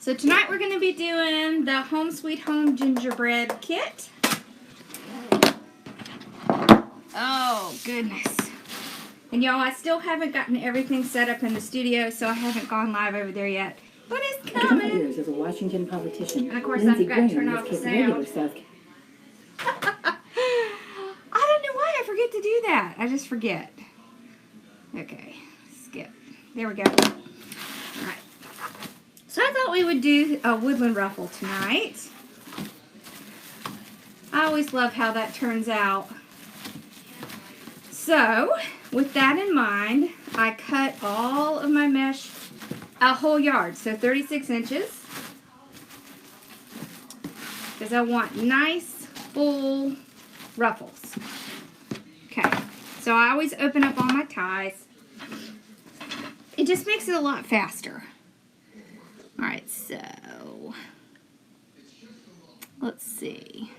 So tonight we're going to be doing the Home Sweet Home Gingerbread kit. Oh, goodness. And y'all, I still haven't gotten everything set up in the studio, so I haven't gone live over there yet. But it's coming. Years as a Washington politician. And of course, I've got to turn off the sound. I don't know why I forget to do that. I just forget. Okay, skip. There we go. All right. So I thought we would do a Woodland Ruffle tonight. I always love how that turns out. So, with that in mind, I cut all of my mesh a whole yard, so 36 inches. Because I want nice, full ruffles. Okay, so I always open up all my ties. It just makes it a lot faster. Alright, so let's see.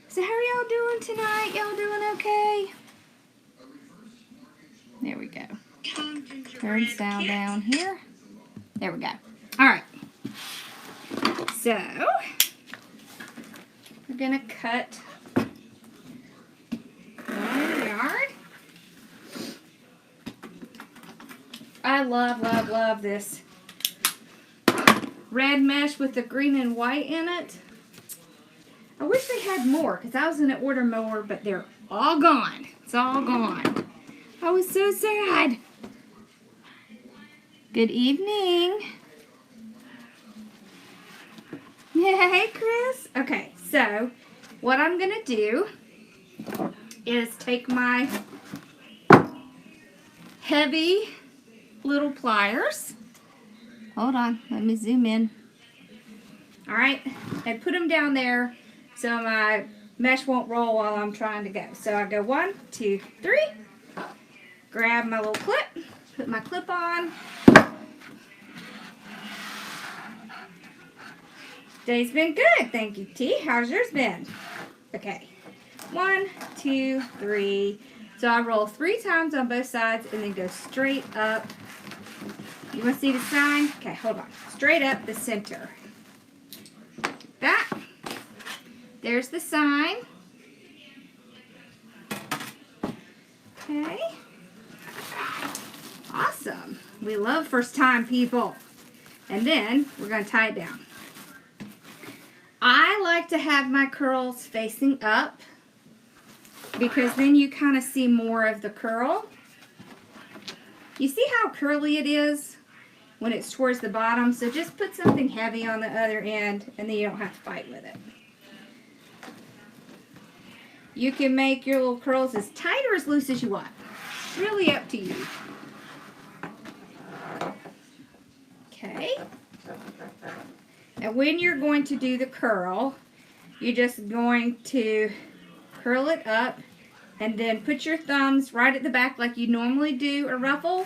So how are y'all doing tonight? Y'all doing okay? There we go. Turn sound down here. There we go. Alright. So we're gonna cut one yard. I love this red mesh with the green and white in it. I wish they had more because I was going to order more, but they're all gone. It's all gone. I was so sad. Good evening. Hey, Chris. Okay, so what I'm going to do is take my heavy little pliers. Hold on, let me zoom in. Alright, and put them down there so my mesh won't roll while I'm trying to go. So I go 1, 2, 3, grab my little clip, put my clip on. Day's been good, thank you, T. How's yours been? Okay, 1, 2, 3. So I roll 3 times on both sides and then go straight up. You want to see the sign? Okay, hold on. Straight up the center. That. There's the sign. Okay. Awesome. We love first time people. And then we're going to tie it down. I like to have my curls facing up because then you kind of see more of the curl. You see how curly it is when it's towards the bottom? So just put something heavy on the other end and then you don't have to fight with it. You can make your little curls as tight or as loose as you want. It's really up to you. Okay. And when you're going to do the curl, you're just going to curl it up and then put your thumbs right at the back like you normally do a ruffle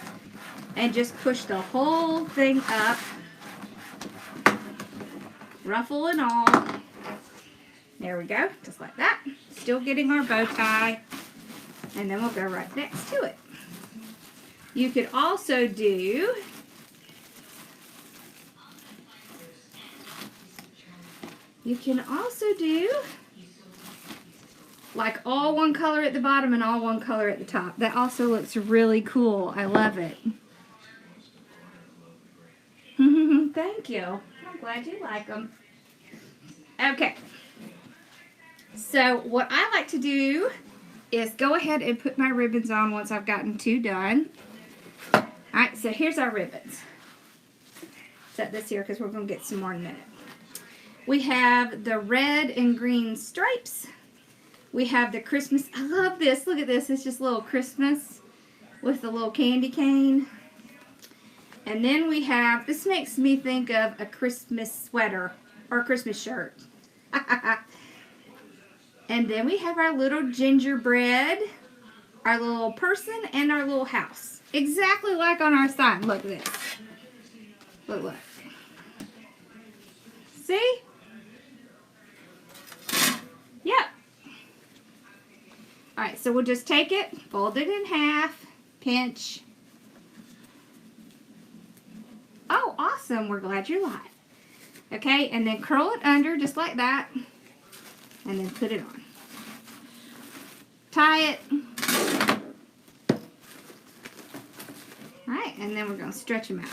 and just push the whole thing up, ruffle and all. There we go, just like that. Still getting our bow tie, and then we'll go right next to it. You could also do like all one color at the bottom and all one color at the top. That also looks really cool. I love it. Thank you. I'm glad you like them. Okay. So what I like to do is go ahead and put my ribbons on once I've gotten 2 done. Alright, so here's our ribbons. Set this here because we're going to get some more in a minute. We have the red and green stripes. We have the Christmas. I love this. Look at this. It's just a little Christmas with the little candy cane. And then we have, this makes me think of a Christmas sweater or a Christmas shirt. And then we have our little gingerbread, our little person, and our little house. Exactly like on our sign. Look at this. Look, look. See? Yep. Alright, so we'll just take it, fold it in half, pinch. Oh, awesome. We're glad you're live. Okay, and then curl it under just like that. And then put it on. Tie it. Alright, and then we're going to stretch them out.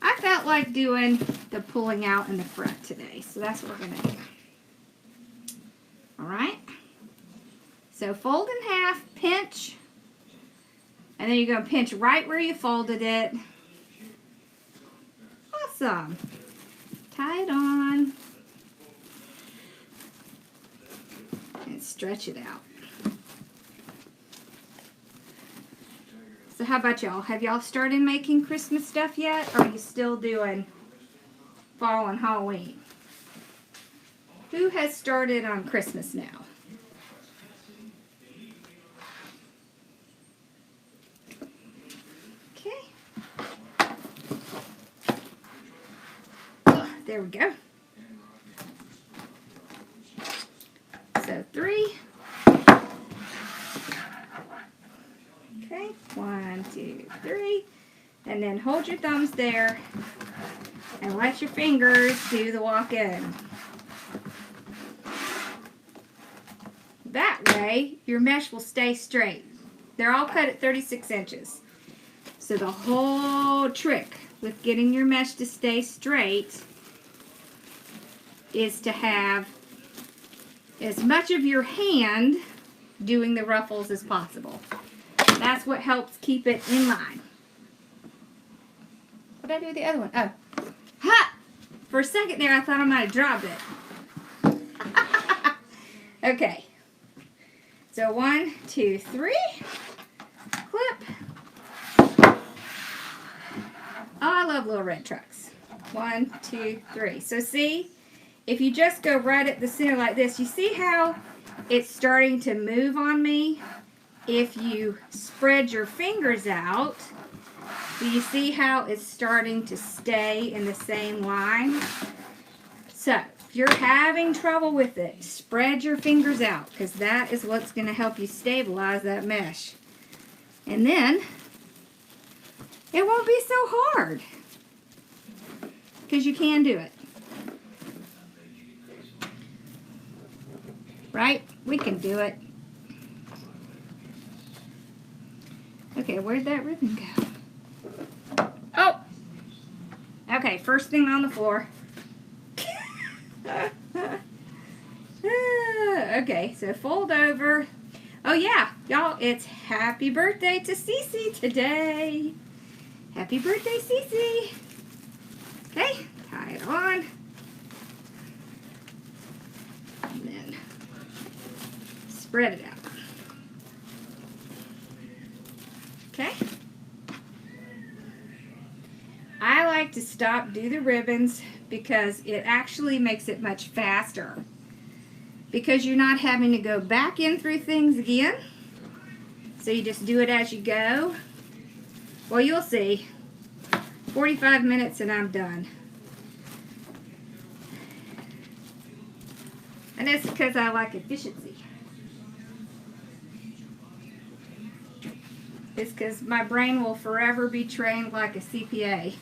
I felt like doing the pulling out in the front today, so that's what we're going to do. Alright, so fold in half, pinch, and then you're going to pinch right where you folded it. Awesome. Tie it on and stretch it out. So how about y'all? Have y'all started making Christmas stuff yet? Or are you still doing fall and Halloween? Who has started on Christmas now? Okay. Oh, there we go. So 3. Okay, 1, 2, 3. And then hold your thumbs there and let your fingers do the walk in. That way, your mesh will stay straight. They're all cut at 36 inches. So the whole trick with getting your mesh to stay straight is to have as much of your hand doing the ruffles as possible. That's what helps keep it in line. What did I do with the other one? Oh. Ha! For a second there, I thought I might have dropped it. Okay. So 1, 2, 3. Clip. Oh, I love little red trucks. 1, 2, 3. So see, if you just go right at the center like this, you see how it's starting to move on me? If you spread your fingers out, do you see how it's starting to stay in the same line? So, if you're having trouble with it, spread your fingers out, because that is what's going to help you stabilize that mesh. And then, it won't be so hard, because you can do it. Right? We can do it. Okay, where'd that ribbon go? Oh! Okay, first thing on the floor. Okay, so fold over. Oh yeah, y'all, it's happy birthday to Cece today. Happy birthday, Cece. Okay, tie it on. And then spread it out. Okay. I like to do the ribbons because it actually makes it much faster. Because you're not having to go back in through things again. So you just do it as you go. Well, you'll see. 45 minutes and I'm done. And that's because I like efficiency. It's because my brain will forever be trained like a CPA.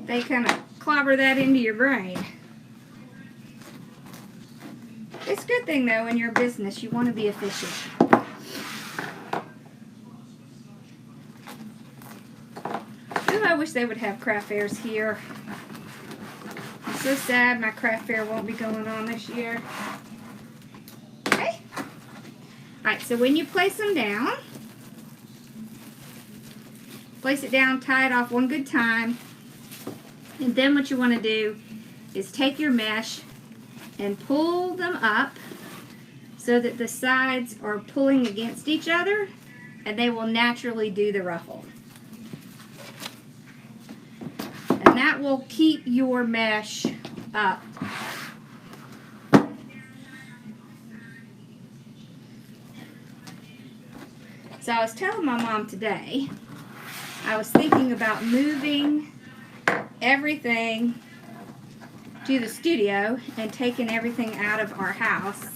They kind of clobber that into your brain. It's a good thing though, in your business, you want to be efficient. Ooh, I wish they would have craft fairs here. I'm so sad my craft fair won't be going on this year. Okay. Alright, so when you place them down, place it down, tie it off one good time. And then what you want to do is take your mesh and pull them up so that the sides are pulling against each other and they will naturally do the ruffle. And that will keep your mesh up. So I was telling my mom today, I was thinking about moving everything to the studio and taking everything out of our house.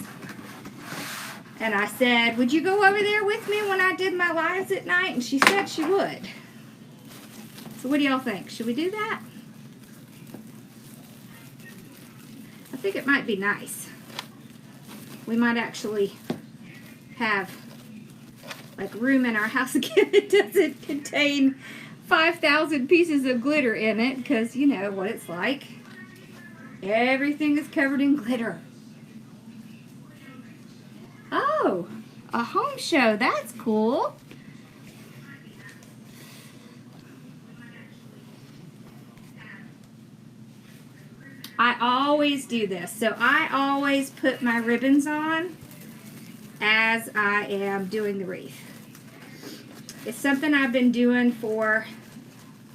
And I said, would you go over there with me when I did my lives at night? And she said she would. So what do y'all think? Should we do that? I think it might be nice. We might actually have like room in our house again. It doesn't contain 5,000 pieces of glitter in it, because you know what it's like. Everything is covered in glitter. Oh, a home show. That's cool. I always do this. So I always put my ribbons on as I am doing the wreath. It's something I've been doing for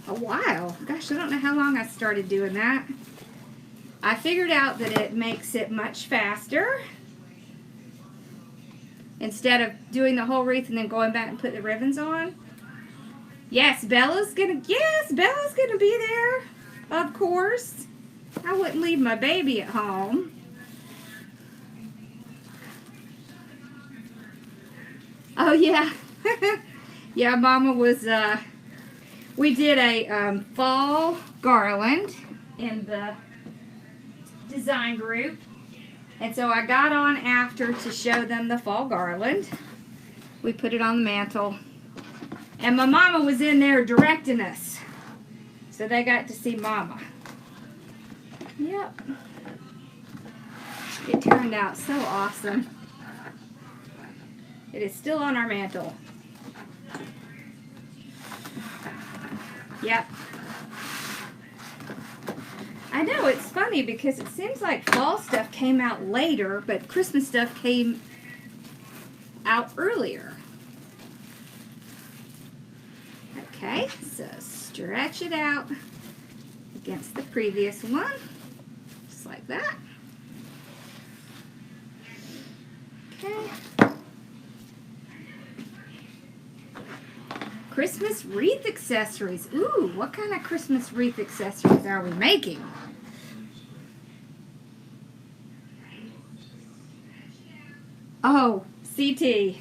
a while. Gosh, I don't know how long I started doing that. I figured out that it makes it much faster. Instead of doing the whole wreath and then going back and putting the ribbons on. Yes, Bella's gonna be there. Of course. I wouldn't leave my baby at home. Oh yeah. Yeah, Mama was, we did a fall garland in the design group. And so I got on after to show them the fall garland. We put it on the mantle. And my mama was in there directing us. So they got to see Mama. Yep. It turned out so awesome. It is still on our mantle. Yep. I know, it's funny because it seems like fall stuff came out later, but Christmas stuff came out earlier. Okay, so stretch it out against the previous one, just like that. Okay. Christmas wreath accessories. Ooh, what kind of Christmas wreath accessories are we making? Oh, CT.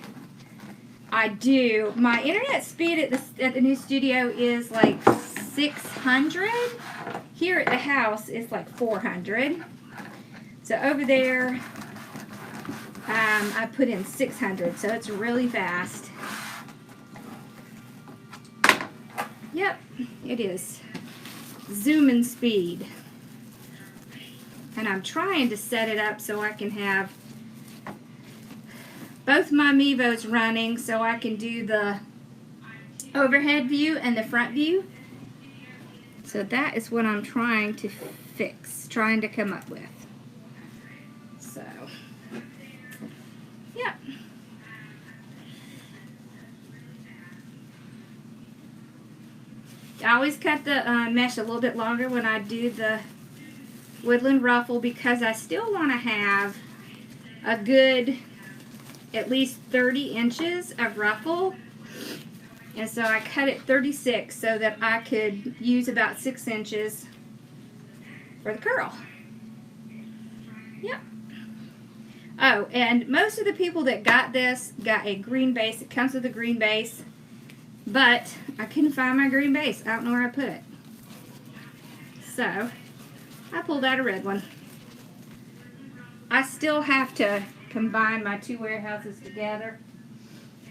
I do. My internet speed at the new studio is like 600. Here at the house it's like 400. So over there, I put in 600, so it's really fast. Yep, it is. Zooming speed. And I'm trying to set it up so I can have both my Mevos running so I can do the overhead view and the front view. So that is what I'm trying to fix, trying to come up with. So, yep. I always cut the mesh a little bit longer when I do the Woodland Ruffle because I still want to have a good at least 30 inches of ruffle, and so I cut it 36 so that I could use about 6 inches for the curl. Yep. Oh, and most of the people that got this got a green base. It comes with a green base, but I couldn't find my green base. I don't know where I put it. So I pulled out a red one. I still have to combine my two warehouses together.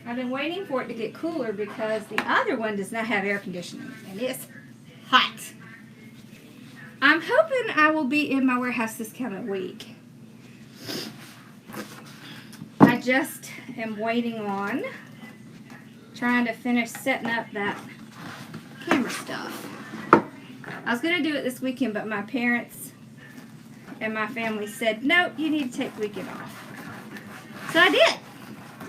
I've been waiting for it to get cooler because the other one does not have air conditioning and it's hot. I'm hoping I will be in my warehouse this coming week. I just am waiting on trying to finish setting up that camera stuff. I was going to do it this weekend, but my parents and my family said, no, you need to take the weekend off. So I did.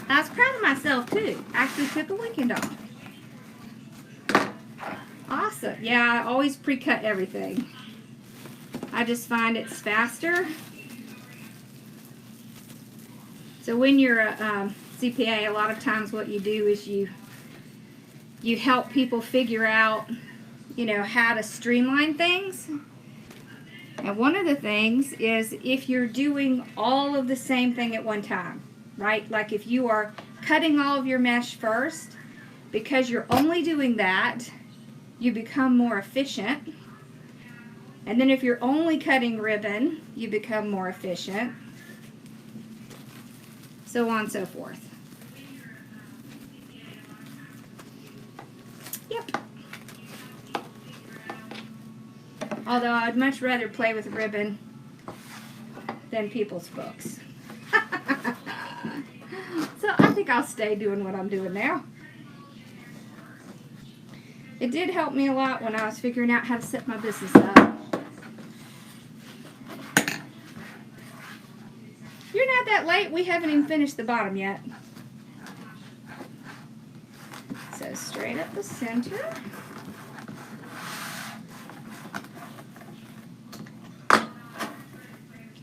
I was proud of myself too. I actually took a weekend off. Awesome. Yeah, I always pre-cut everything. I just find it's faster. So when you're a CPA, a lot of times what you do is you help people figure out, you know, how to streamline things. And one of the things is if you're doing all of the same thing at one time. right? Like if you are cutting all of your mesh first, because you're only doing that, you become more efficient. And then if you're only cutting ribbon, you become more efficient. So on and so forth. Yep. Although I'd much rather play with ribbon than people's books. So I think I'll stay doing what I'm doing now. It did help me a lot when I was figuring out how to set my business up. You're not that late. We haven't even finished the bottom yet. So straight up the center.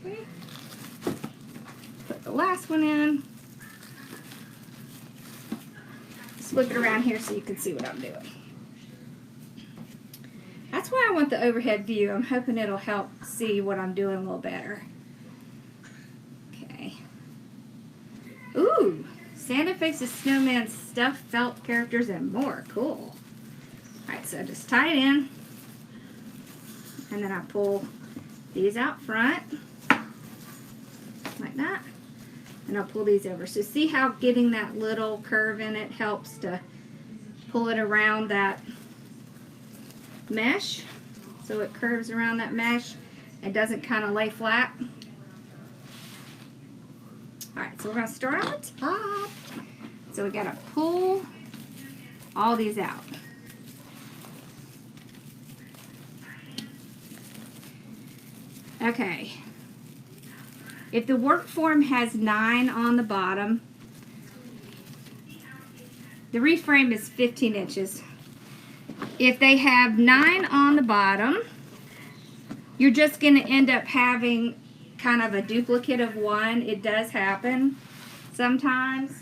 Okay. Put the last one in. Just flip it around here so you can see what I'm doing. That's why I want the overhead view. I'm hoping it'll help see what I'm doing a little better. Okay. Ooh, Santa faces snowman stuffed felt characters and more. Cool. Alright, so just tie it in. And then I pull these out front. Like that. And I'll pull these over. So see how getting that little curve in it helps to pull it around that mesh, so it curves around that mesh and doesn't kind of lay flat. Alright, so we're going to start on the top. So we got to pull all these out. Okay. If the work form has 9 on the bottom, the reframe is 15 inches. If they have 9 on the bottom, you're just going to end up having kind of a duplicate of 1. It does happen sometimes.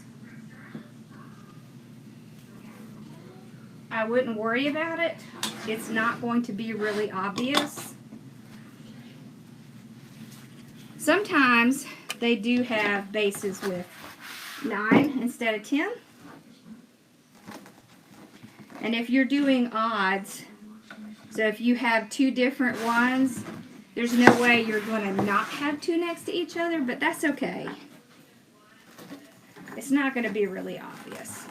I wouldn't worry about it. It's not going to be really obvious. Sometimes they do have bases with 9 instead of 10. And if you're doing odds, so if you have 2 different ones, there's no way you're going to not have 2 next to each other, but that's okay. It's not going to be really obvious.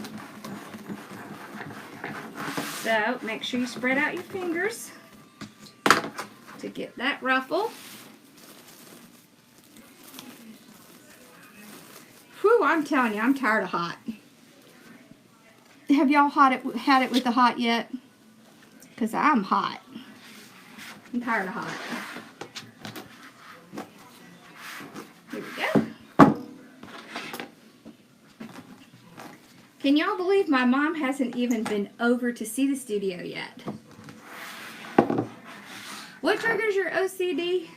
So make sure you spread out your fingers to get that ruffle. Whew, I'm telling you, I'm tired of hot. Have y'all had it with the hot yet? Because I'm hot. I'm tired of hot. Here we go. Can y'all believe my mom hasn't even been over to see the studio yet? What triggers your OCD?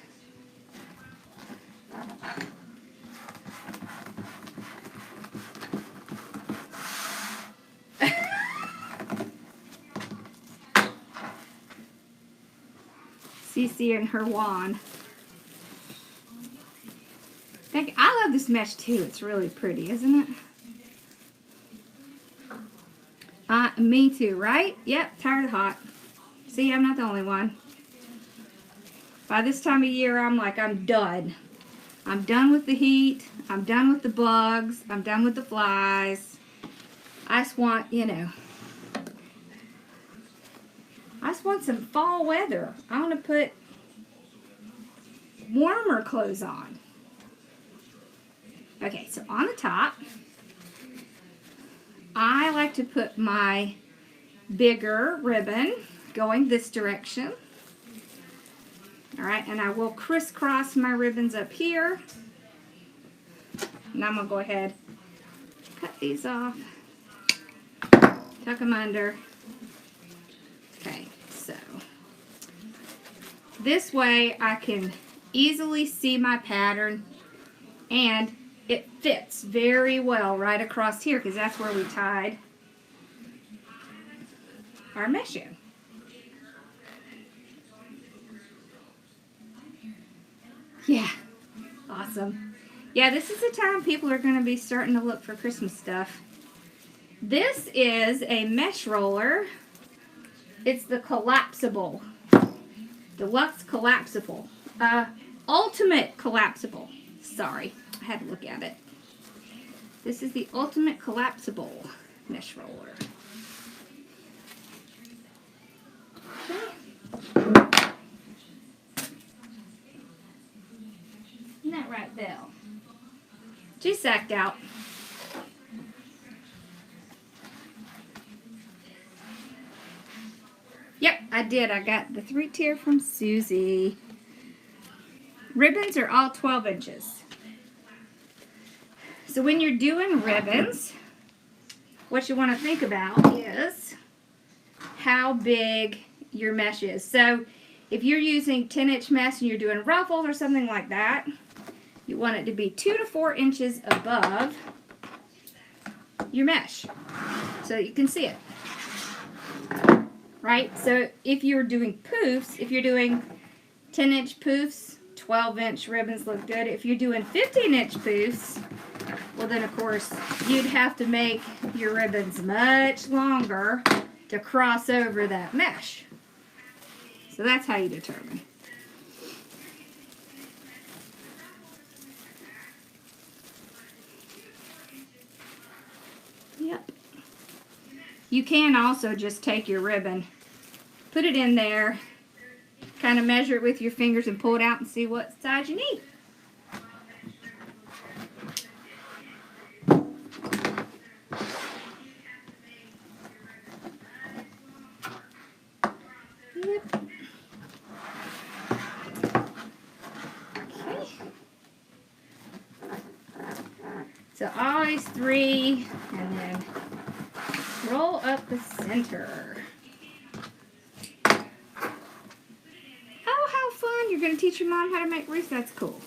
Cece and her wand. I love this mesh too. It's really pretty, isn't it? Me too, right? Yep, tired of hot. See, I'm not the only one. By this time of year, I'm like, I'm done. I'm done with the heat. I'm done with the bugs. I'm done with the flies. I just want, I just want some fall weather. I want to put warmer clothes on. Okay, so on the top, I like to put my bigger ribbon going this direction. Alright, and I will crisscross my ribbons up here. And I'm going to go ahead, cut these off, tuck them under. Okay, so this way I can easily see my pattern, and it fits very well right across here because that's where we tied our mesh in. Yeah, awesome. Yeah, this is the time people are going to be starting to look for Christmas stuff. This is a mesh roller. It's the collapsible. Deluxe collapsible. Ultimate collapsible. Sorry, I had to look at it. This is the ultimate collapsible mesh roller. Okay. Isn't that right, Bill? She sacked out. Yep, I did. I got the 3-tier from Susie. Ribbons are all 12 inches. So when you're doing ribbons, what you want to think about is how big your mesh is. So if you're using 10-inch mesh and you're doing ruffles or something like that, you want it to be 2 to 4 inches above your mesh so that you can see it. Right? So if you're doing poofs, if you're doing 10-inch poofs, 12-inch ribbons look good. If you're doing 15-inch poofs, well then of course you'd have to make your ribbons much longer to cross over that mesh. So that's how you determine. Yep. You can also just take your ribbon, put it in there, kind of measure it with your fingers and pull it out and see what size you need. Yep. Okay. So always 3 and then roll up the center. Oh, how fun. You're going to teach your mom how to make wreaths. That's cool.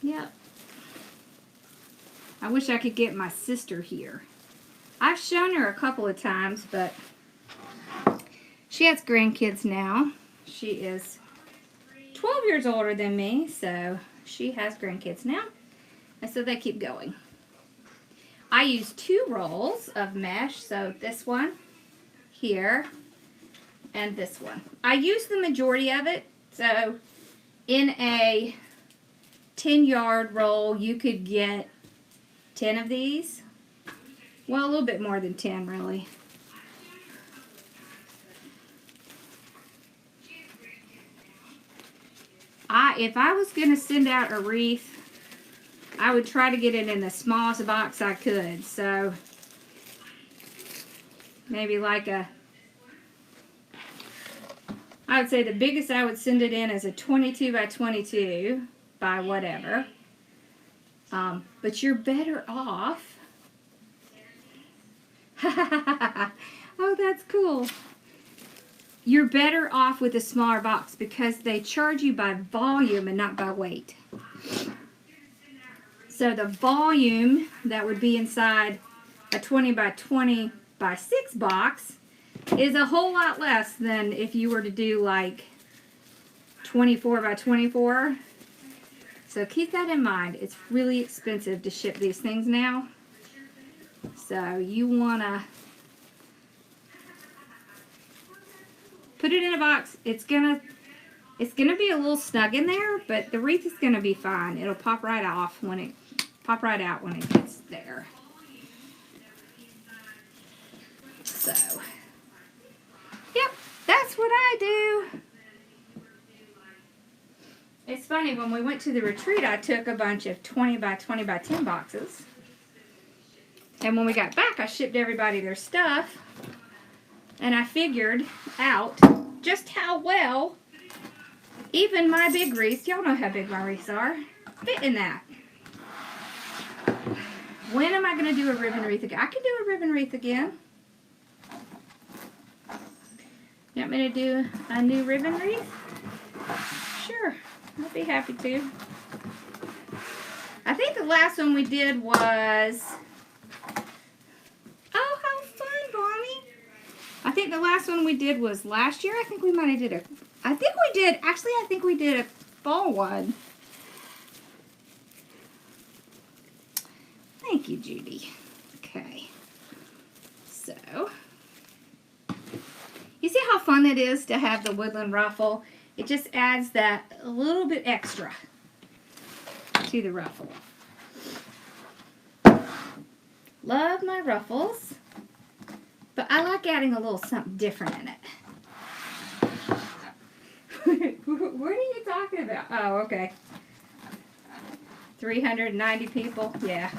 Yep. I wish I could get my sister here. I've shown her a couple of times, but she has grandkids now. She is 12 years older than me, so she has grandkids now, and so they keep going. I use 2 rolls of mesh, so this one here and this one. I use the majority of it, so in a 10-yard roll you could get 10 of these. Well, a little bit more than 10 really. If I was going to send out a wreath, I would try to get it in the smallest box I could. So maybe like I would say the biggest I would send it in is a 22 by 22 by whatever. But you're better off. Oh, that's cool. You're better off with a smaller box because they charge you by volume and not by weight. So the volume that would be inside a 20 by 20 by 6 box is a whole lot less than if you were to do like 24 by 24. So keep that in mind. It's really expensive to ship these things now. So you want to put it in a box. It's gonna be a little snug in there, but the wreath is gonna be fine. It'll pop right out when it gets there. So, yep, that's what I do. It's funny, when we went to the retreat, I took a bunch of 20 by 20 by 10 boxes. And when we got back, I shipped everybody their stuff. And I figured out just how well even my big wreaths, y'all know how big my wreaths are, fit in that. When am I going to do a ribbon wreath again? I can do a ribbon wreath again. You want me to do a new ribbon wreath? Sure, I'd be happy to. I think the last one we did was... Oh, how fun, Bonnie! I think the last one we did was last year. I think we might have did I think we did a fall one. Thank you, Judy. Okay. So, you see how fun it is to have the Woodland Ruffle? It just adds that a little bit extra to the ruffle. Love my ruffles, but I like adding a little something different in it. What are you talking about? Oh, okay. 390 people? Yeah.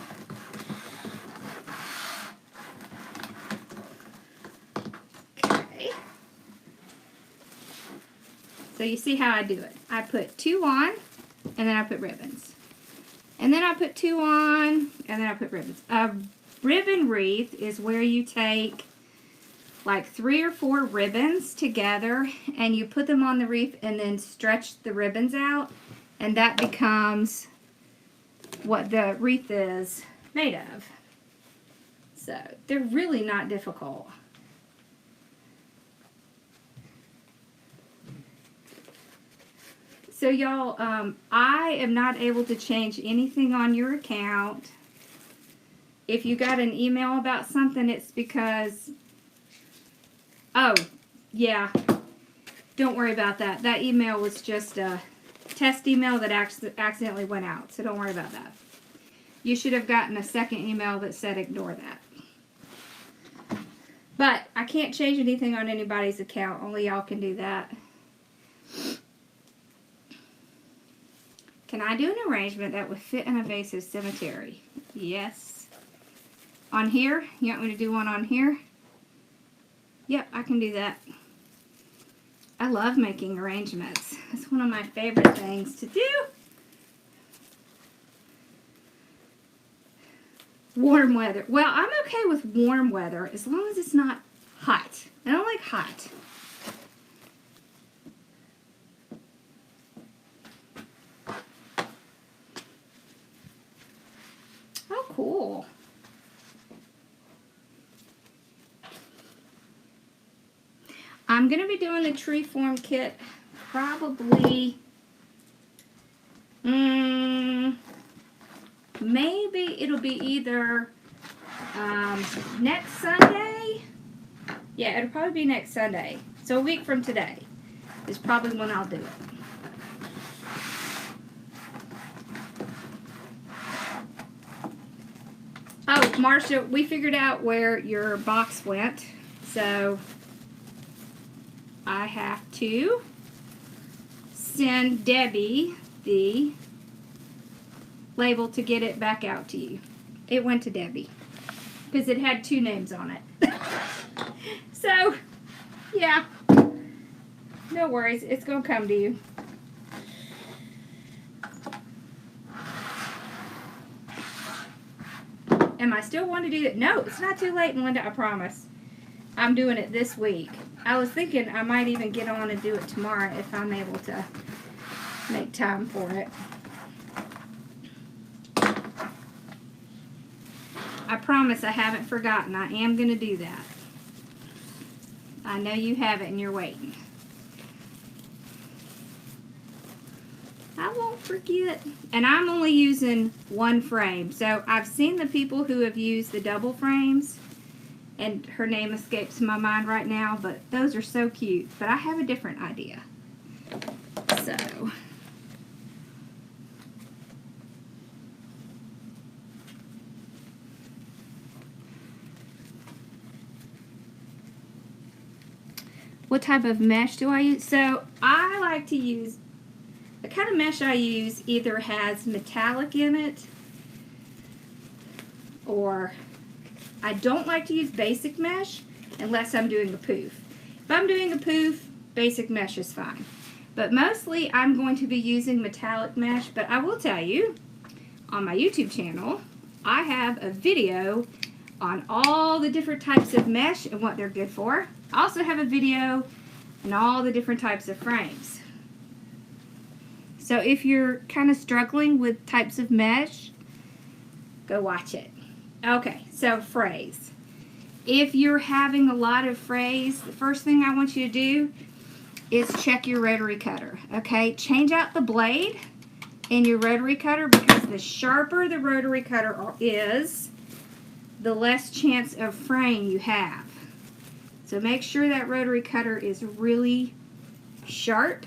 Okay. So you see how I do it. I put 2 on, and then I put ribbons. And then I put 2 on, and then I put ribbons. A ribbon wreath is where you take like 3 or 4 ribbons together and you put them on the wreath and then stretch the ribbons out, and that becomes what the wreath is made of. So they're really not difficult. So y'all, I am not able to change anything on your account. If you got an email about something, it's because, oh, yeah, don't worry about that. That email was just a test email that accidentally went out, so don't worry about that. You should have gotten a second email that said ignore that. But I can't change anything on anybody's account. Only y'all can do that. Can I do an arrangement that would fit in a vase of cemetery? Yes. On here? You want me to do one on here? Yep, I can do that. I love making arrangements. It's one of my favorite things to do. Warm weather. Well, I'm okay with warm weather as long as it's not hot. I don't like hot. Oh, cool. I'm going to be doing the tree form kit probably, maybe it'll be either next Sunday. Yeah, it'll probably be next Sunday. So a week from today is probably when I'll do it. Oh, Marsha, we figured out where your box went. So I have to send Debbie the label to get it back out to you. It went to Debbie because it had 2 names on it. So, yeah, no worries. It's going to come to you. Am I still wanting to do it? No, it's not too late, Melinda, I promise. I'm doing it this week. I was thinking I might even get on and do it tomorrow if I'm able to make time for it. I promise I haven't forgotten. I am going to do that. I know you haven't and you're waiting. I won't forget. And I'm only using 1 frame. So I've seen the people who have used the double frames. And her name escapes my mind right now, but those are so cute. But I have a different idea. So, what type of mesh do I use? So, I like to use, the kind of mesh I use either has metallic in it, or I don't like to use basic mesh unless I'm doing a poof. If I'm doing a poof, basic mesh is fine. But mostly I'm going to be using metallic mesh. But I will tell you, on my YouTube channel, I have a video on all the different types of mesh and what they're good for. I also have a video on all the different types of frames. So if you're kind of struggling with types of mesh, go watch it. Okay, so phrase. If you're having a lot of frays, the first thing I want you to do is check your rotary cutter. Okay, change out the blade in your rotary cutter, because the sharper the rotary cutter is, the less chance of fraying you have. So make sure that rotary cutter is really sharp.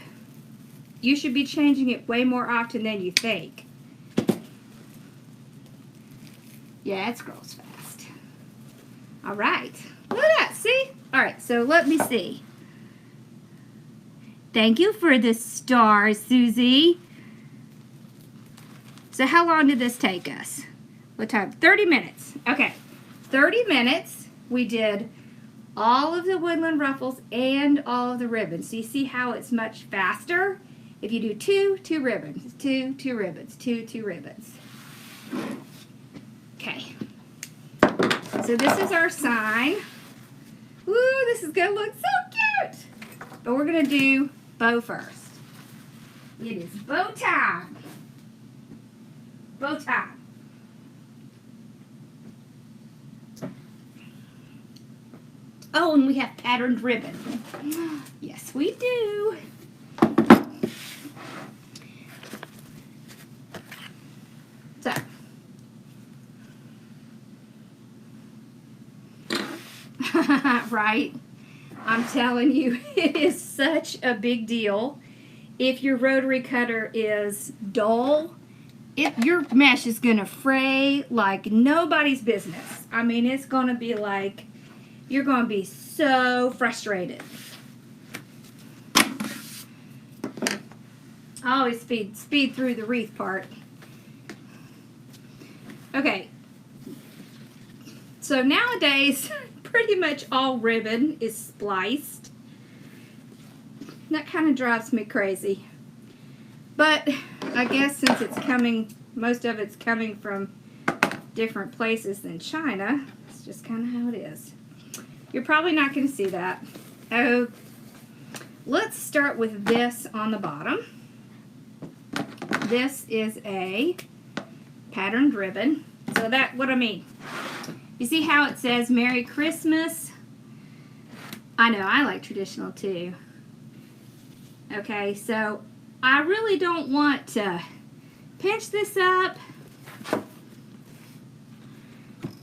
You should be changing it way more often than you think. Yeah, it scrolls fast. All right, look at that, see? All right, so let me see. Thank you for the star, Susie. So how long did this take us? What time? 30 minutes. Okay, 30 minutes. We did all of the woodland ruffles and all of the ribbons. So you see how it's much faster? If you do two ribbons, two ribbons, two ribbons. Okay. So this is our sign. Ooh, this is gonna look so cute. But we're gonna do bow first. It is bow time. Bow time. Oh, and we have patterned ribbon. Yes, we do. So, right? I'm telling you, it is such a big deal. If your rotary cutter is dull, your mesh is going to fray like nobody's business. I mean, it's going to be like, you're going to be so frustrated. I always speed through the wreath part. Okay. So nowadays, pretty much all ribbon is spliced. That kind of drives me crazy. But I guess since it's coming, most of it's coming from different places than China, it's just kind of how it is. You're probably not going to see that. Oh, let's start with this on the bottom. This is a patterned ribbon. So that, what I mean, you see how it says Merry Christmas? I know, I like traditional too. Okay, so I really don't want to pinch this up,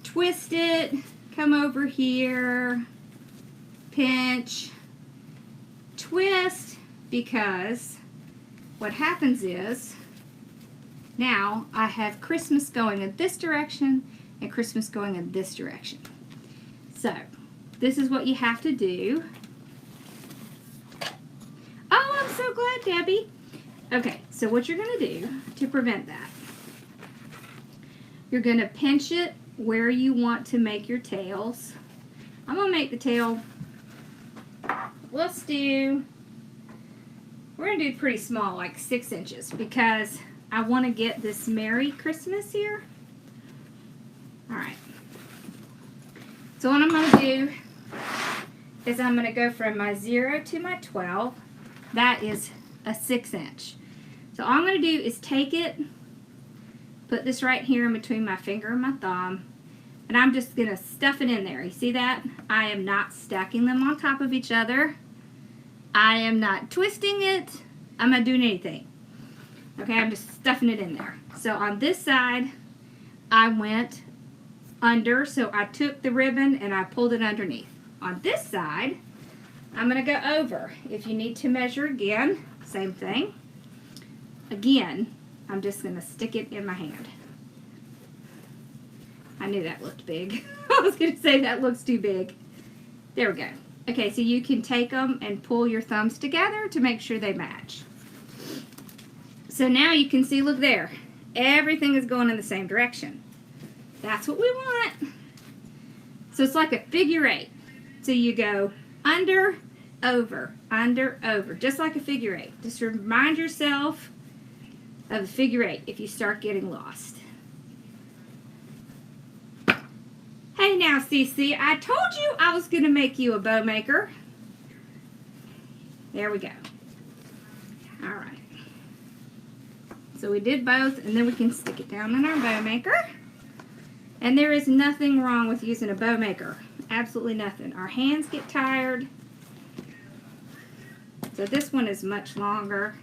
twist it, come over here, pinch, twist, because what happens is now I have Christmas going in this direction and Christmas going in this direction. So this is what you have to do. Oh, I'm so glad, Debbie. Okay, so what you're going to do to prevent that, you're going to pinch it where you want to make your tails. I'm going to make the tail, we're going to do pretty small, like 6 inches, because I want to get this Merry Christmas here. Alright. So what I'm going to do is I'm going to go from my 0 to my 12. That is a 6 inch. So all I'm going to do is take it, put this right here in between my finger and my thumb, and I'm just going to stuff it in there. You see that? I am not stacking them on top of each other. I am not twisting it. I'm not doing anything. Okay, I'm just stuffing it in there. So on this side, I went under, so I took the ribbon and I pulled it underneath. On this side, I'm going to go over. If you need to measure again, same thing. Again, I'm just going to stick it in my hand. I knew that looked big. I was going to say that looks too big. There we go. Okay, so you can take them and pull your thumbs together to make sure they match. So now you can see, look there. Everything is going in the same direction. That's what we want. So it's like a figure 8. So you go under, over, just like a figure 8. Just remind yourself of the figure 8 if you start getting lost. Hey now, Cece, I told you I was going to make you a bow maker. There we go. All right. So we did both, and then we can stick it down in our bow maker. And there is nothing wrong with using a bow maker. absolutely nothing. Our hands get tired. So this one is much longer.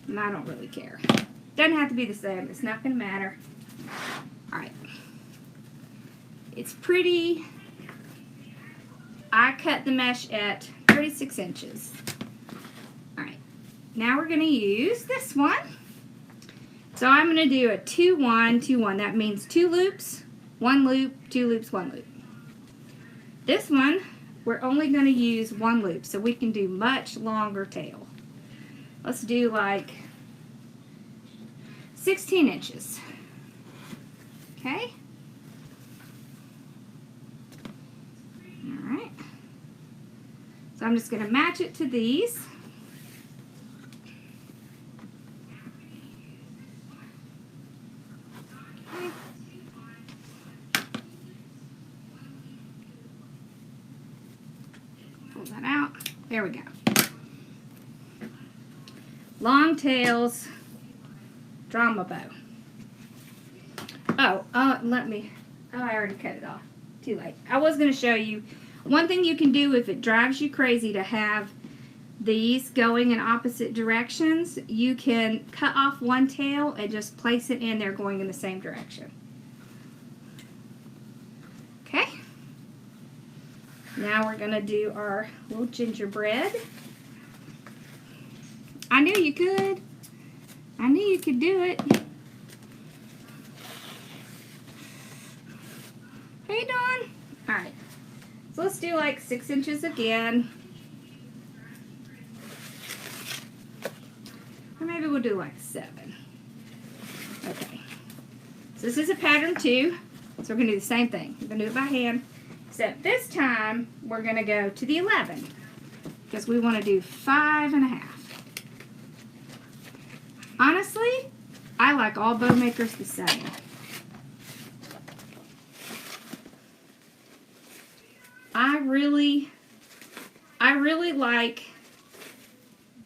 And I don't really care. Doesn't have to be the same. It's not going to matter. Alright. It's pretty. I cut the mesh at 36 inches. Alright. Now we're going to use this one. So I'm going to do a 2-1, 2-1. That means 2 loops, 1 loop, 2 loops, 1 loop. This one, we're only going to use 1 loop, so we can do much longer tail. Let's do like 16 inches. Okay? Alright. So I'm just going to match it to these. That out. There we go. Long tails, drama bow. Let me. Oh, I already cut it off. Too late. I was going to show you one thing you can do if it drives you crazy to have these going in opposite directions. You can cut off one tail and just place it in there going in the same direction. Okay. Now we're going to do our little gingerbread. I knew you could. I knew you could do it. Hey, Dawn. Alright. So let's do like 6 inches again. Or maybe we'll do like 7. Okay. So this is a pattern 2. So we're going to do the same thing. We're going to do it by hand. Except this time, we're going to go to the 11. Because we want to do 5.5. Honestly, I like all bow makers the same. I really like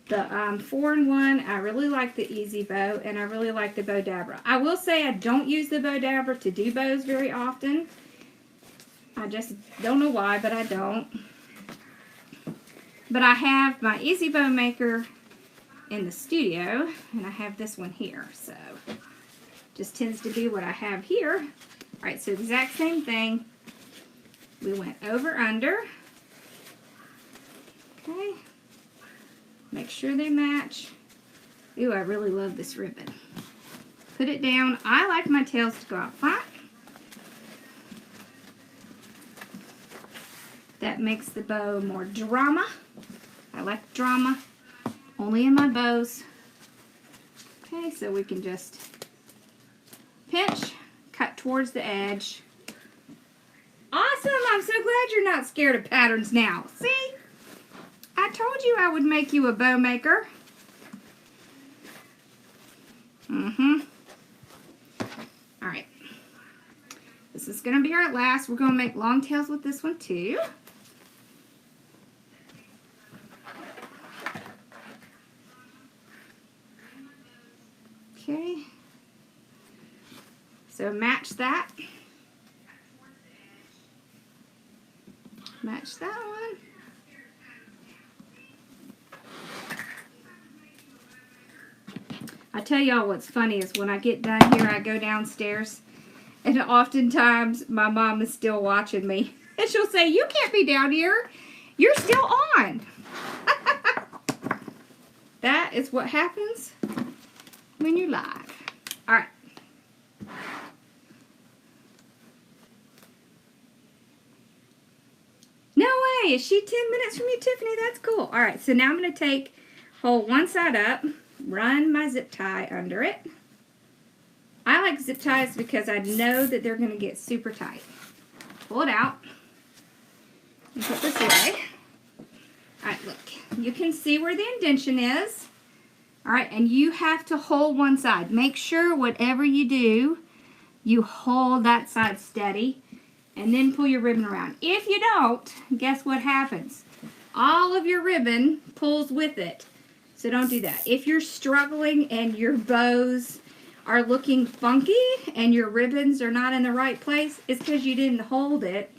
the 4-in-1. I really like the Easy Bow, and I really like the Bow Dabber. I will say I don't use the Bow Dabber to do bows very often. I just don't know why, but I don't. But I have my Easy Bow Maker in the studio, and I have this one here, so just tends to be what I have here. Alright, so exact same thing. We went over under. Okay. Make sure they match. Ooh, I really love this ribbon. Put it down. I like my tails to go out front. That makes the bow more drama. I like drama. Only in my bows. Okay, so we can just pinch, cut towards the edge. Awesome! I'm so glad you're not scared of patterns now. See? I told you I would make you a bow maker. Alright. This is going to be our last. We're going to make long tails with this one too. Okay. So match that. Match that one. I tell y'all what's funny is when I get done here, I go downstairs, and oftentimes my mom is still watching me. And she'll say, "You can't be down here. You're still on." That is what happens when you're live. Alright. No way! Is she 10 minutes from you, Tiffany? That's cool. Alright, so now I'm going to hold one side up, run my zip tie under it. I like zip ties because I know that they're going to get super tight. Pull it out. And put this away. Alright, look. You can see where the indentation is. Alright, and you have to hold one side. Make sure whatever you do, you hold that side steady. And then pull your ribbon around. If you don't, guess what happens? All of your ribbon pulls with it. So don't do that. If you're struggling and your bows are looking funky and your ribbons are not in the right place, it's because you didn't hold it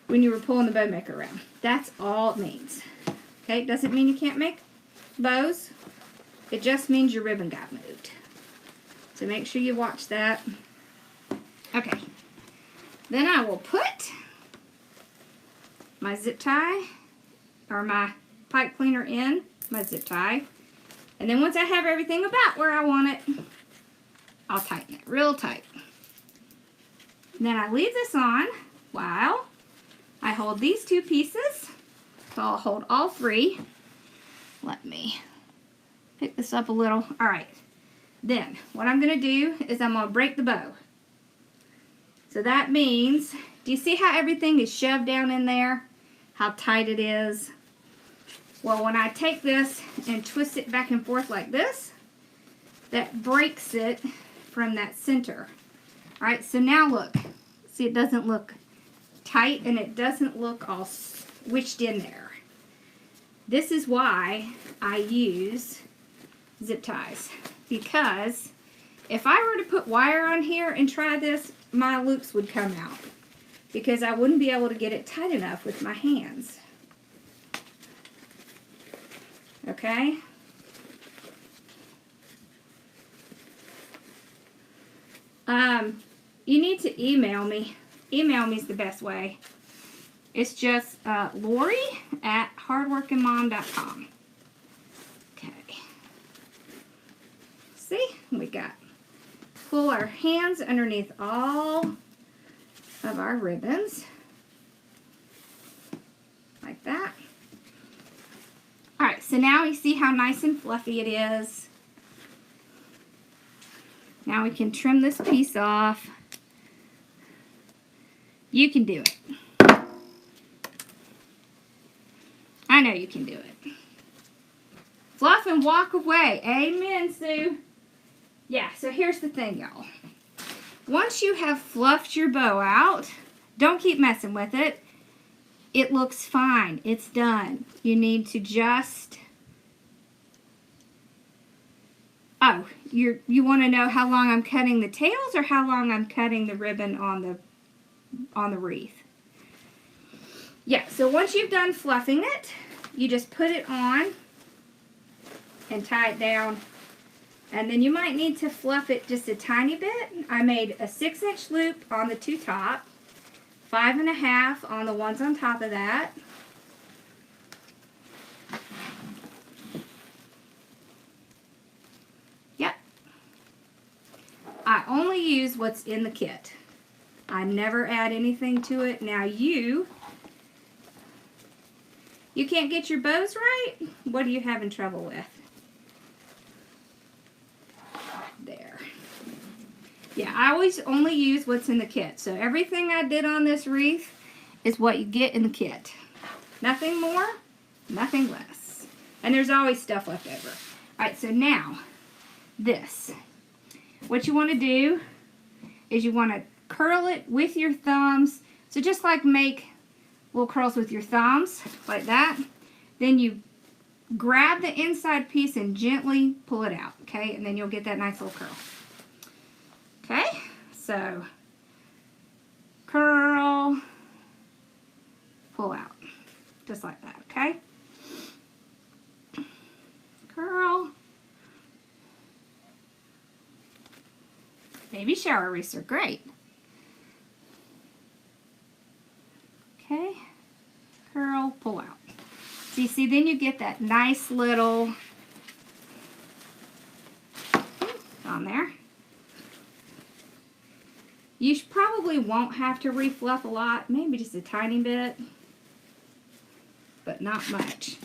when you were pulling the bow maker around. That's all it means. Okay, doesn't mean you can't make bows. It just means your ribbon got moved. So make sure you watch that. Okay, then I will put my zip tie or my pipe cleaner in my zip tie. And then once I have everything about where I want it, I'll tighten it real tight. And then I leave this on while I hold these two pieces. So I'll hold all three. Let me pick this up a little. All right. Then what I'm going to do is I'm going to break the bow. So that means, do you see how everything is shoved down in there? How tight it is? Well, when I take this and twist it back and forth like this, that breaks it from that center. All right, so now look. See, it doesn't look tight and it doesn't look all squished in there. This is why I use zip ties. Because if I were to put wire on here and try this, my loops would come out. Because I wouldn't be able to get it tight enough with my hands. Okay? You need to email me. Email me is the best way. It's just Lori@hardworkingmom.com. Okay. See? We got pull our hands underneath all of our ribbons. Like that. Alright, so now you see how nice and fluffy it is. Now we can trim this piece off. You can do it. I know you can do it. Fluff and walk away. Amen, Sue. Yeah, so here's the thing, y'all. Once you have fluffed your bow out, don't keep messing with it. It looks fine. It's done. You need to just... Oh, you want to know how long I'm cutting the tails or how long I'm cutting the ribbon on the wreath? Yeah, so once you've done fluffing it, you just put it on and tie it down. And then you might need to fluff it just a tiny bit. I made a 6-inch loop on the two top, 5.5 on the ones on top of that. Yep. I only use what's in the kit. I never add anything to it. Now you can't get your bows right? What are you having trouble with? There. Yeah, I always only use what's in the kit. So everything I did on this wreath is what you get in the kit. Nothing more, nothing less. And there's always stuff left over. Alright, so now, this. What you want to do is you want to curl it with your thumbs. So just like make little curls with your thumbs, like that. Then you grab the inside piece and gently pull it out, okay? And then you'll get that nice little curl. Okay, so curl, pull out, just like that, okay? Curl. Baby shower wreaths are great. Okay, curl, pull out. So you see, then you get that nice little on there. You probably won't have to refluff a lot, maybe just a tiny bit, but not much.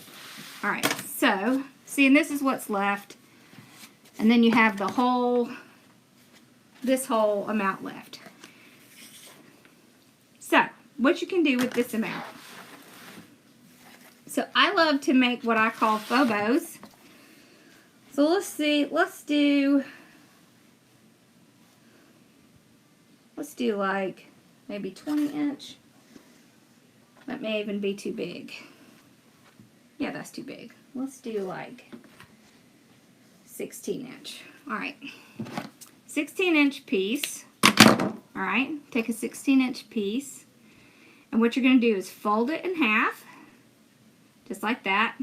All right, so see, and this is what's left, and then you have the whole, this whole amount left. So what you can do with this amount. So I love to make what I call faux bows. So let's see, let's do like maybe 20-inch. That may even be too big. Yeah, that's too big. Let's do like 16-inch. Alright, 16-inch piece. Alright, take a 16-inch piece, and what you're going to do is fold it in half, just like that.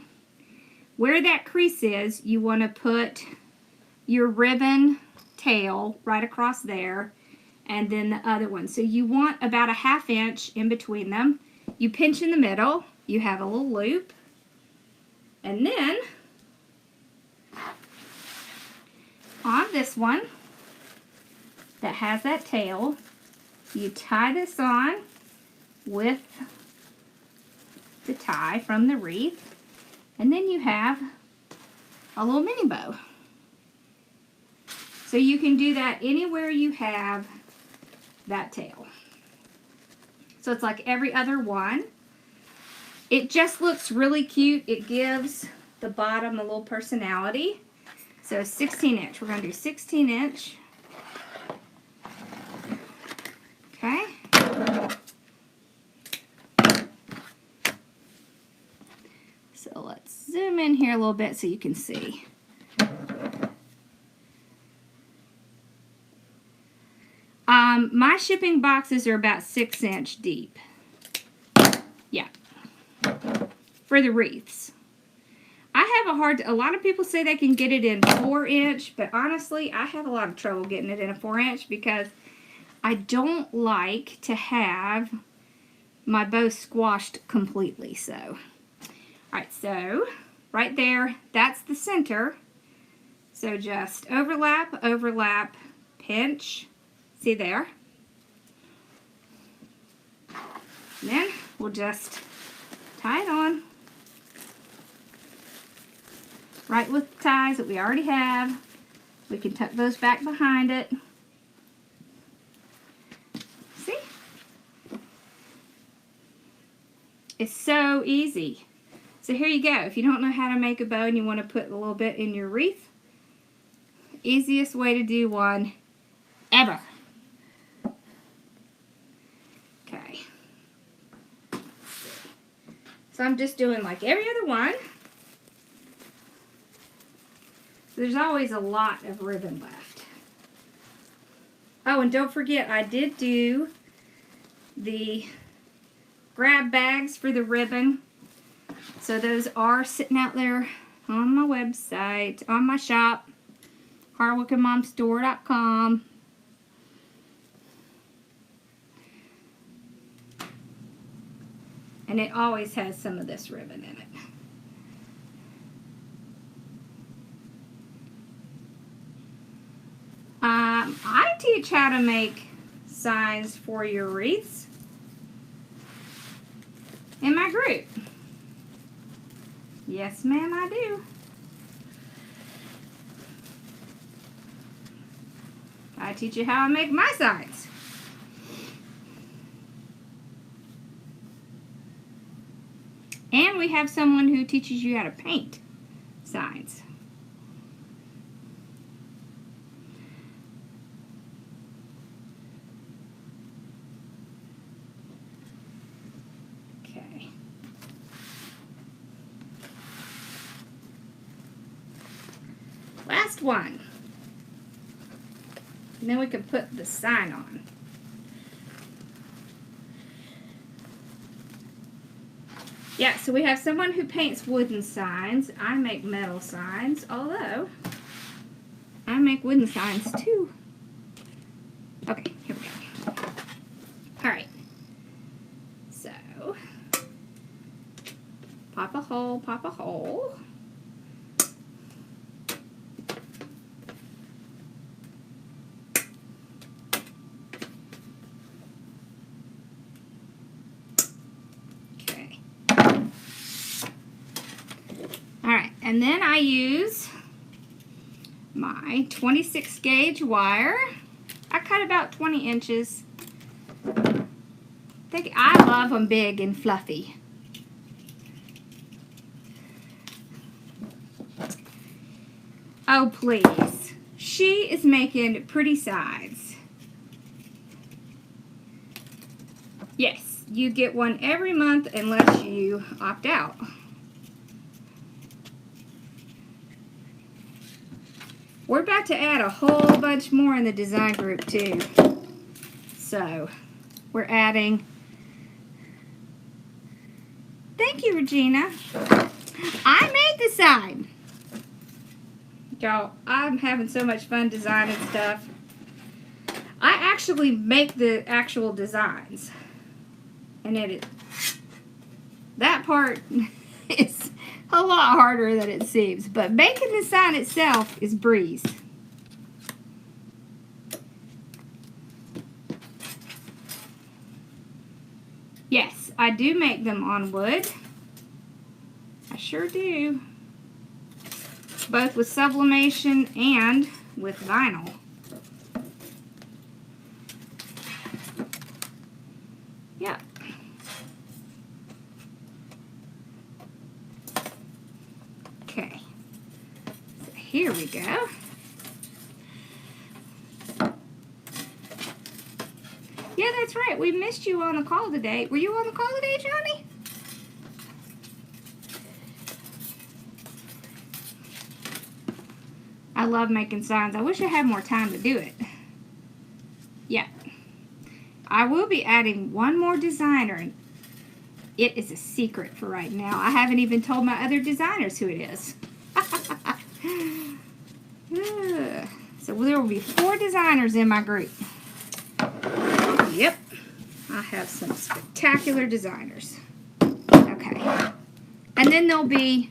Where that crease is, you want to put your ribbon tail right across there, and then the other one. So you want about a 1/2 inch in between them. You pinch in the middle, you have a little loop, and then on this one that has that tail, you tie this on with the tie from the wreath, and then you have a little mini bow. So you can do that anywhere you have that tail. So it's like every other one. It just looks really cute. It gives the bottom a little personality. So 16-inch. We're going to do 16-inch. Okay. So let's zoom in here a little bit so you can see. My shipping boxes are about 6-inch deep. Yeah. For the wreaths. I have a lot of people say they can get it in 4-inch, but honestly, I have a lot of trouble getting it in a 4-inch because I don't like to have my bow squashed completely. So, alright, so right there, that's the center. So just overlap, overlap, pinch. See there? And then we'll just tie it on. Right with the ties that we already have. We can tuck those back behind it. See? It's so easy. So here you go. If you don't know how to make a bow and you want to put a little bit in your wreath, easiest way to do one ever. Okay. So I'm just doing like every other one. There's always a lot of ribbon left. Oh, and don't forget, I did do the grab bags for the ribbon. So those are sitting out there on my website, on my shop, hardworkingmomstore.com. And it always has some of this ribbon in it. I teach how to make signs for your wreaths in my group. Yes, ma'am, I do. I teach you how I make my signs. And we have someone who teaches you how to paint signs. Okay. Last one. And then we can put the sign on. Yeah, so we have someone who paints wooden signs. I make metal signs, although I make wooden signs too. Okay, here we go. Alright. So, pop a hole, pop a hole. And then I use my 26 gauge wire. I cut about 20 inches. I love them big and fluffy. Oh, please. She is making pretty sides. Yes, you get one every month unless you opt out. We're about to add a whole bunch more in the design group too. So we're adding, thank you, Regina. I made the sign. Y'all, I'm having so much fun designing stuff. I actually make the actual designs. And that part is a lot harder than it seems. But making the sign itself is breeze. Yes, I do make them on wood. I sure do. Both with sublimation and with vinyl. Yeah. Okay. So here we go. Yeah, that's right. We missed you on the call today. Were you on the call today, Johnny? I love making signs. I wish I had more time to do it. Yeah. I will be adding one more designer. It is a secret for right now. I haven't even told my other designers who it is. So there will be 4 designers in my group. Yep. I have some spectacular designers. Okay. And then there'll be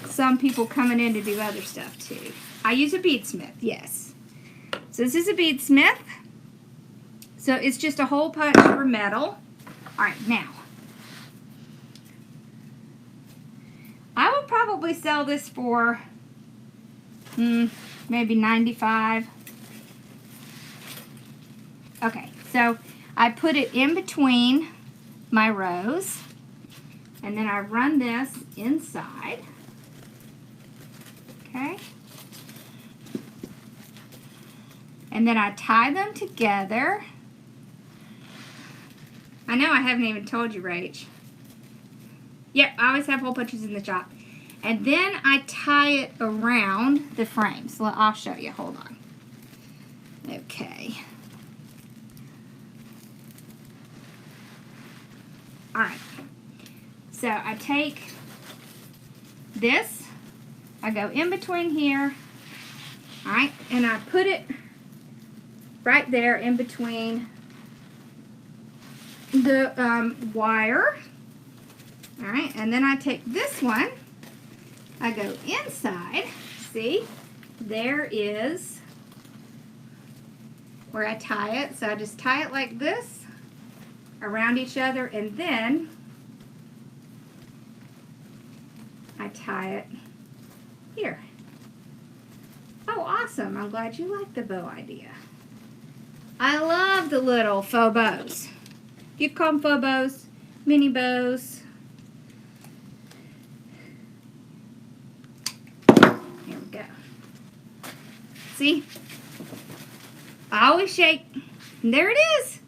some people coming in to do other stuff too. I use a beadsmith, yes. So this is a beadsmith. So it's just a hole punch for metal. Alright, now. I would probably sell this for maybe $95. Okay, so I put it in between my rows. And then I run this inside. Okay. And then I tie them together. I know I haven't even told you, Rach. Yep, I always have hole punches in the shop. And then I tie it around the frame. So I'll show you. Hold on. Okay. Alright. So I take this. I go in between here. Alright. And I put it right there in between the wire. Alright, and then I take this one, I go inside, see, there is where I tie it, so I just tie it like this, around each other, and then I tie it here. Oh, awesome, I'm glad you like the bow idea. I love the little faux bows. You call them faux bows, mini bows. Here we go. See? I always shake. And there it is.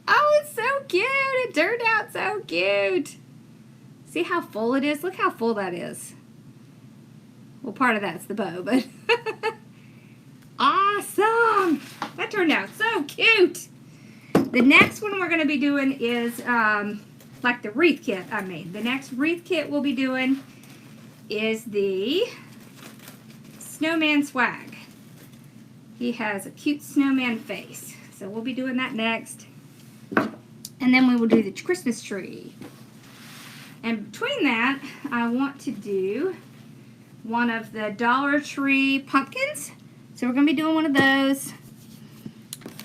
Oh, it's so cute. It turned out so cute. See how full it is? Look how full that is. Well, part of that's the bow, but awesome. That turned out so cute. The next one we're going to be doing is like the wreath kit I made. The next wreath kit we'll be doing is the Snowman Swag. He has a cute snowman face. So we'll be doing that next. And then we will do the Christmas tree. And between that, I want to do one of the Dollar Tree pumpkins. So we're going to be doing one of those.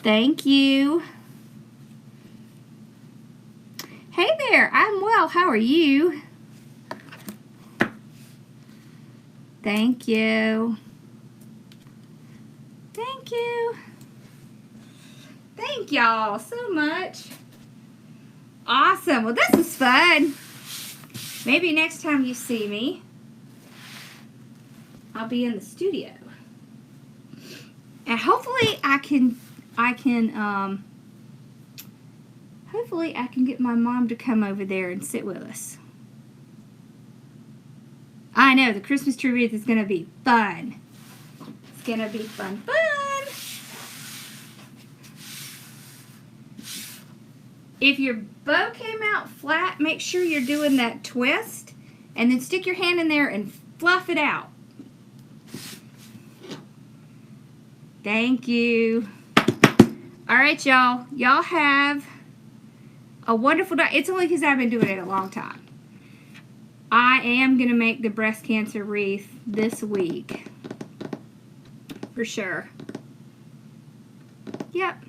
Thank you. Hey there, I'm well. How are you? Thank you. Thank you. Thank y'all so much. Awesome. Well, this was fun. Maybe next time you see me, I'll be in the studio. And hopefully I can hopefully I can get my mom to come over there and sit with us. I know, the Christmas tree wreath is going to be fun. It's going to be fun. If your bow came out flat, make sure you're doing that twist. And then stick your hand in there and fluff it out. Thank you. All right, y'all. Y'all have a wonderful day. It's only because I've been doing it a long time. I am going to make the breast cancer wreath this week. For sure. Yep.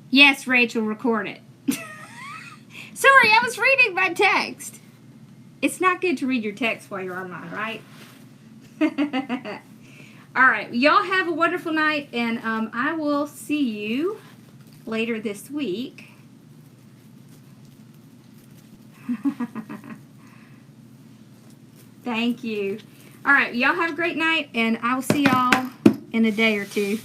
Yes, Rachel, record it. Sorry, I was reading my text. It's not good to read your text while you're online, right? All right, y'all have a wonderful night, and I will see you later this week. Thank you. All right, y'all have a great night, and I will see y'all in a day or two.